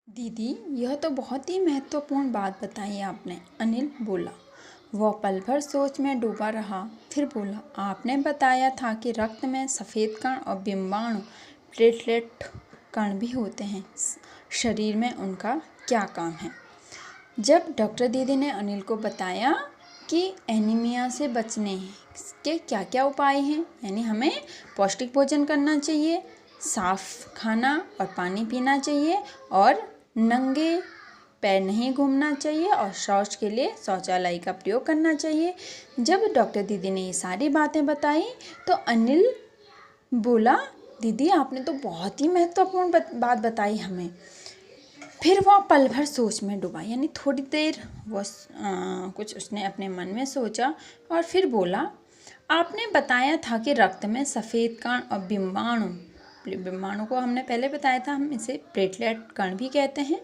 दीदी, यह तो बहुत ही महत्वपूर्ण बात बताई आपने। अनिल बोला। वह पल भर सोच में डूबा रहा, फिर बोला, आपने बताया था कि रक्त में सफ़ेद कण और बिंबाणु प्लेटलेट कण भी होते हैं। शरीर में उनका क्या काम है? जब डॉक्टर दीदी ने अनिल को बताया कि एनीमिया से बचने के क्या क्या उपाय हैं, यानी हमें पौष्टिक भोजन करना चाहिए, साफ खाना और पानी पीना चाहिए और नंगे पैर नहीं घूमना चाहिए और शौच के लिए शौचालय का प्रयोग करना चाहिए। जब डॉक्टर दीदी ने ये सारी बातें बताई तो अनिल बोला, दीदी आपने तो बहुत ही महत्वपूर्ण बात बताई हमें। फिर वह पल भर सोच में डूबा, यानी थोड़ी देर वो कुछ उसने अपने मन में सोचा और फिर बोला, आपने बताया था कि रक्त में सफ़ेद कण और बिंबाणु को हमने पहले बताया था, हम इसे प्लेटलेट कण भी कहते हैं।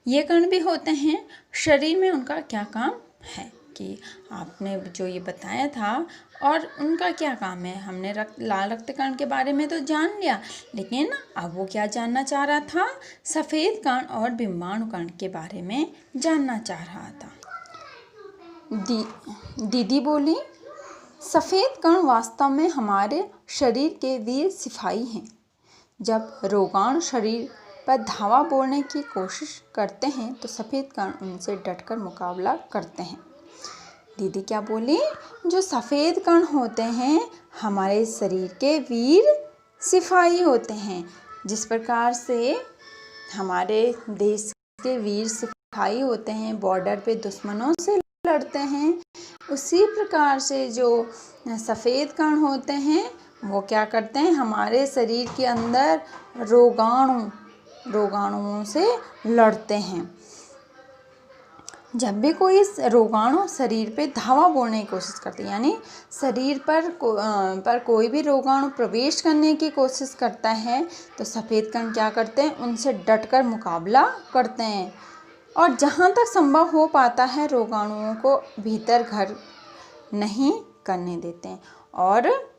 ये कण भी होते हैं। शरीर में उनका क्या काम है कि आपने जो ये बताया था और उनका क्या काम है। हमने लाल रक्त कण के बारे में तो जान लिया, लेकिन अब वो क्या जानना चाह रहा था, सफ़ेद कण और बिंबाणु कण के बारे में जानना चाह रहा था। दीदी बोली, सफ़ेद कण वास्तव में हमारे शरीर के वीर सिपाही हैं। जब रोगाणु शरीर पर धावा बोलने की कोशिश करते हैं तो सफ़ेद कण उनसे डटकर मुकाबला करते हैं। दीदी क्या बोली, जो सफ़ेद कण होते हैं हमारे शरीर के वीर सिपाही होते हैं। जिस प्रकार से हमारे देश के वीर सिपाही होते हैं, बॉर्डर पे दुश्मनों से लड़ते हैं, उसी प्रकार से जो सफ़ेद कण होते हैं वो क्या करते हैं, हमारे शरीर के अंदर रोगाणुओं से लड़ते हैं। जब भी कोई रोगाणु शरीर पे धावा बोलने की कोशिश करते हैं, यानी शरीर पर कोई भी रोगाणु प्रवेश करने की कोशिश करता है तो सफ़ेद कण क्या करते हैं, उनसे डटकर मुकाबला करते हैं और जहाँ तक संभव हो पाता है रोगाणुओं को भीतर घर नहीं करने देते हैं और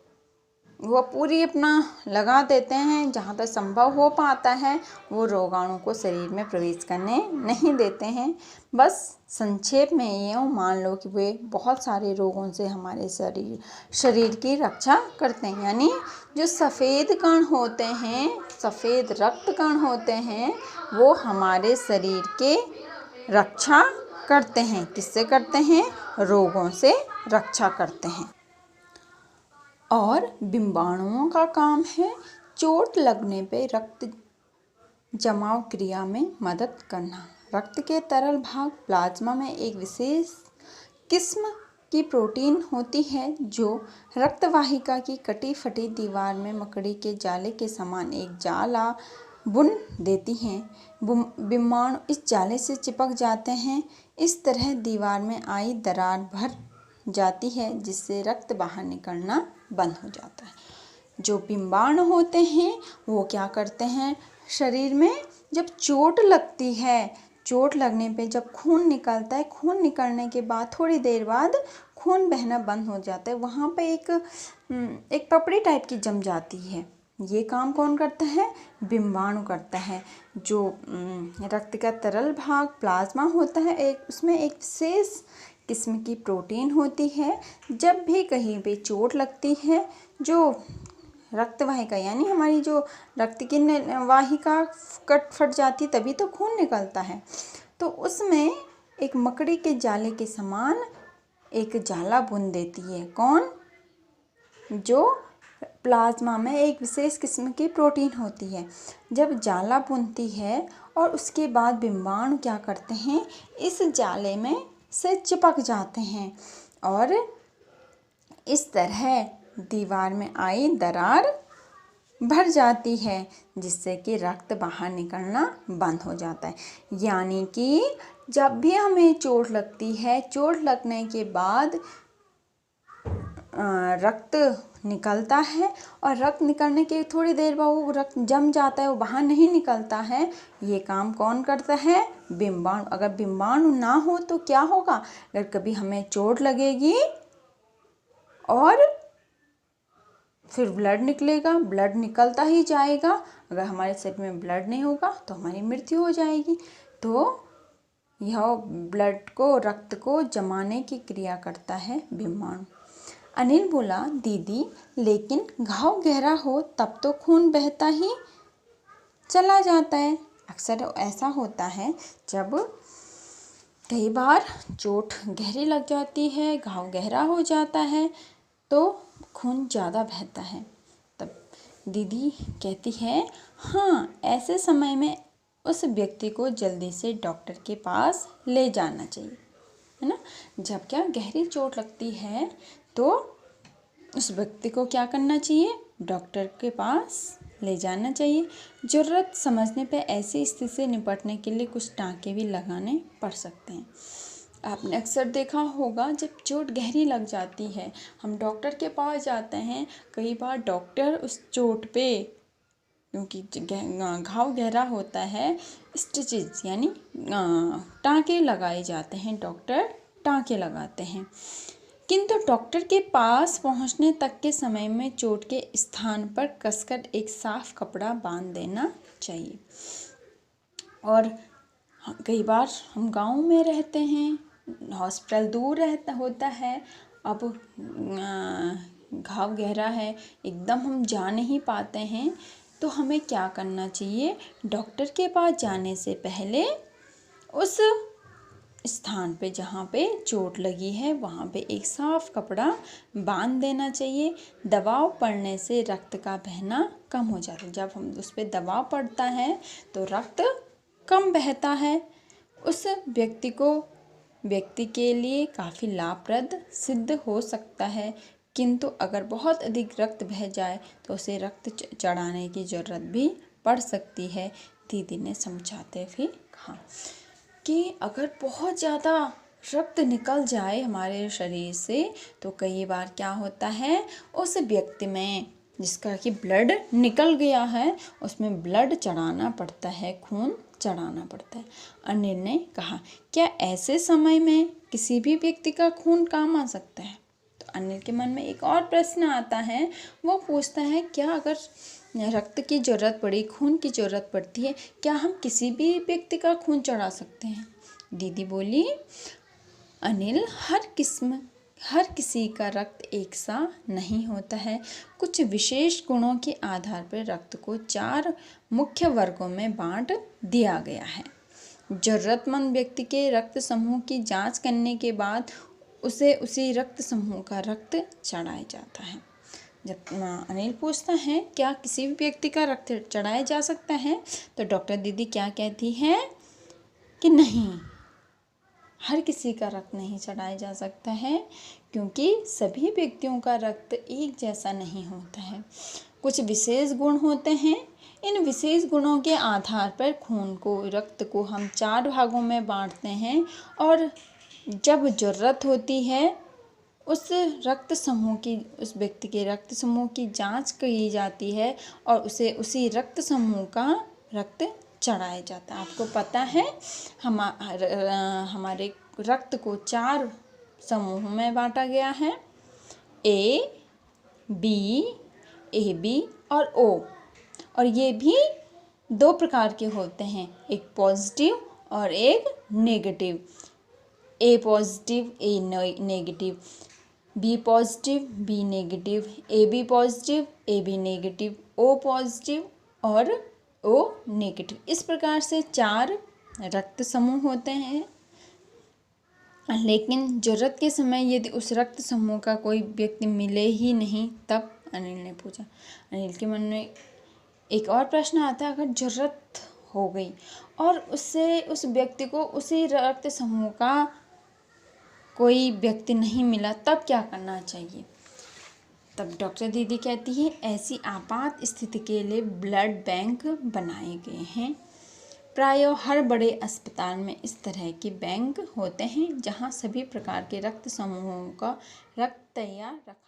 वो पूरी अपना लगा देते हैं। जहाँ तक संभव हो पाता है वो रोगाणु को शरीर में प्रवेश करने नहीं देते हैं। बस संक्षेप में ये मान लो कि वे बहुत सारे रोगों से हमारे शरीर की रक्षा करते हैं। यानी जो सफ़ेद कण होते हैं, सफ़ेद रक्त कण होते हैं, वो हमारे शरीर के रक्षा करते हैं। किससे करते हैं? रोगों से रक्षा करते हैं। और बिंबाणुओं का काम है चोट लगने पे रक्त जमाव क्रिया में मदद करना। रक्त के तरल भाग प्लाज्मा में एक विशेष किस्म की प्रोटीन होती है जो रक्तवाहिका की कटी फटी दीवार में मकड़ी के जाले के समान एक जाला बुन देती हैं। बिंबाणु इस जाले से चिपक जाते हैं। इस तरह दीवार में आई दरार भर जाती है जिससे रक्त बाहर निकलना बंद हो जाता है। जो बिंबाणु होते हैं वो क्या करते हैं, शरीर में जब चोट लगती है, चोट लगने पे जब खून निकलता है, खून निकलने के बाद थोड़ी देर बाद खून बहना बंद हो जाता है, वहाँ पे एक पपड़ी टाइप की जम जाती है। ये काम कौन करता है? बिंबाणु करता है। जो रक्त का तरल भाग प्लाज्मा होता है, उसमें एक विशेष किस्म की प्रोटीन होती है। जब भी कहीं पे चोट लगती है, जो रक्तवाहिका यानी हमारी जो रक्त की वाहिका कट फट जाती तभी तो खून निकलता है, तो उसमें एक मकड़ी के जाले के समान एक जाला बुन देती है। कौन? जो प्लाज्मा में एक विशेष किस्म की प्रोटीन होती है। जब जाला बुनती है और उसके बाद बिंबाणु क्या करते हैं, इस जाले में से चिपक जाते हैं और इस तरह दीवार में आई दरार भर जाती है जिससे कि रक्त बाहर निकलना बंद हो जाता है। यानी कि जब भी हमें चोट लगती है, चोट लगने के बाद रक्त निकलता है और रक्त निकलने के थोड़ी देर बाद वो रक्त जम जाता है, वो बाहर नहीं निकलता है। ये काम कौन करता है? बिंबाणु। अगर बिंबाणु ना हो तो क्या होगा? अगर कभी हमें चोट लगेगी और फिर ब्लड निकलेगा, ब्लड निकलता ही जाएगा। अगर हमारे शरीर में ब्लड नहीं होगा तो हमारी मृत्यु हो जाएगी। तो यह ब्लड को, रक्त को जमाने की क्रिया करता है बीमाणु। अनिल बोला, दीदी लेकिन घाव गहरा हो तब तो खून बहता ही चला जाता है। अक्सर ऐसा होता है जब कई बार चोट गहरी लग जाती है, घाव गहरा हो जाता है तो खून ज़्यादा बहता है। तब दीदी कहती है, हाँ ऐसे समय में उस व्यक्ति को जल्दी से डॉक्टर के पास ले जाना चाहिए, है ना। जब क्या गहरी चोट लगती है तो उस व्यक्ति को क्या करना चाहिए, डॉक्टर के पास ले जाना चाहिए। ज़रूरत समझने पे ऐसी स्थिति से निपटने के लिए कुछ टाँके भी लगाने पड़ सकते हैं। आपने अक्सर देखा होगा जब चोट गहरी लग जाती है, हम डॉक्टर के पास जाते हैं, कई बार डॉक्टर उस चोट पे, क्योंकि घाव गहरा होता है, स्टिचेस यानी टाँके लगाए जाते हैं, डॉक्टर टाँके लगाते हैं। किंतु डॉक्टर के पास पहुंचने तक के समय में चोट के स्थान पर कसकर एक साफ कपड़ा बांध देना चाहिए। और कई बार हम गांव में रहते हैं, हॉस्पिटल दूर होता है, अब घाव गहरा है, एकदम हम जा नहीं पाते हैं, तो हमें क्या करना चाहिए, डॉक्टर के पास जाने से पहले उस स्थान पे जहाँ पे चोट लगी है वहाँ पे एक साफ कपड़ा बांध देना चाहिए। दबाव पड़ने से रक्त का बहना कम हो जाता है। जब हम उस पर दबाव पड़ता है तो रक्त कम बहता है। उस व्यक्ति के लिए काफ़ी लाभप्रद सिद्ध हो सकता है। किंतु अगर बहुत अधिक रक्त बह जाए तो उसे रक्त चढ़ाने की ज़रूरत भी पड़ सकती है। दीदी ने समझाते हुए कहा कि अगर बहुत ज़्यादा रक्त निकल जाए हमारे शरीर से तो कई बार क्या होता है, उस व्यक्ति में जिसका कि ब्लड निकल गया है उसमें ब्लड चढ़ाना पड़ता है, खून चढ़ाना पड़ता है। अनिल ने कहा, क्या ऐसे समय में किसी भी व्यक्ति का खून काम आ सकता है? तो अनिल के मन में एक और प्रश्न आता है। वो पूछता है, क्या अगर रक्त की ज़रूरत पड़ी, खून की ज़रूरत पड़ती है, क्या हम किसी भी व्यक्ति का खून चढ़ा सकते हैं? दीदी बोली, अनिल हर किसी का रक्त एक सा नहीं होता है। कुछ विशेष गुणों के आधार पर रक्त को 4 मुख्य वर्गों में बांट दिया गया है। जरूरतमंद व्यक्ति के रक्त समूह की जांच करने के बाद उसे उसी रक्त समूह का रक्त चढ़ाया जाता है। जब अनिल पूछता है क्या किसी भी व्यक्ति का रक्त चढ़ाया जा सकता है, तो डॉक्टर दीदी क्या कहती है कि नहीं, हर किसी का रक्त नहीं चढ़ाया जा सकता है, क्योंकि सभी व्यक्तियों का रक्त एक जैसा नहीं होता है। कुछ विशेष गुण होते हैं। इन विशेष गुणों के आधार पर रक्त को हम 4 भागों में बांटते हैं और जब ज़रूरत होती है उस व्यक्ति के रक्त समूह की जांच की जाती है और उसे उसी रक्त समूह का रक्त चढ़ाया जाता है। आपको पता है हमारे रक्त को 4 समूह में बांटा गया है, ए बी और ओ। और ये भी 2 प्रकार के होते हैं, एक पॉजिटिव और एक negative. A positive, A negative, B positive, B negative, A B positive, A B negative, O positive और ओ नेगेटिव। इस प्रकार से 4 रक्त समूह होते हैं। लेकिन ज़रूरत के समय यदि उस रक्त समूह का कोई व्यक्ति मिले ही नहीं, तब अनिल ने पूछा, अनिल के मन में एक और प्रश्न आता है, अगर ज़रूरत हो गई और उस व्यक्ति को उसी रक्त समूह का कोई व्यक्ति नहीं मिला, तब क्या करना चाहिए? तब डॉक्टर दीदी कहती है, ऐसी आपात स्थिति के लिए ब्लड बैंक बनाए गए हैं। प्रायः हर बड़े अस्पताल में इस तरह के बैंक होते हैं जहां सभी प्रकार के रक्त समूहों का रक्त तैयार रखा